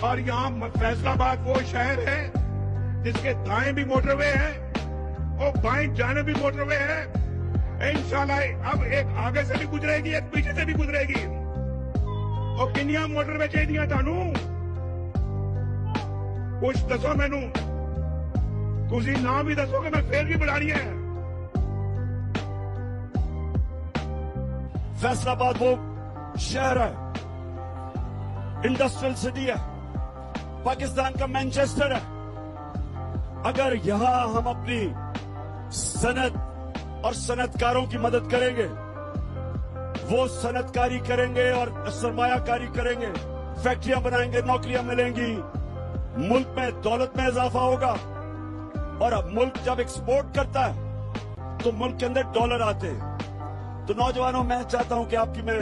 اور यहाँ फैसलाबाद वो शहर है जिसके दाएं भी मोटरवे है और बाएं जाने भी मोटरवे है। इंशाल्लाह अब एक आगे से भी गुजरेगी, एक पीछे से भी गुजरेगी। और किनिया मोटरवे चाहिए थानू कुछ दसो मैनू, तुसी ना भी दसोगे मैं फिर भी बढ़ानी है। फैसलाबाद वो शहर है, इंडस्ट्रियल सिटी है, पाकिस्तान का मैनचेस्टर है। अगर यहां हम अपनी सनत और सनतकारों की मदद करेंगे, वो सनतकारी करेंगे और सरमायाकारी करेंगे, फैक्ट्रियां बनाएंगे, नौकरियां मिलेंगी, मुल्क में दौलत में इजाफा होगा। और अब मुल्क जब एक्सपोर्ट करता है तो मुल्क के अंदर डॉलर आते हैं। तो नौजवानों, मैं चाहता हूं कि आपकी मैं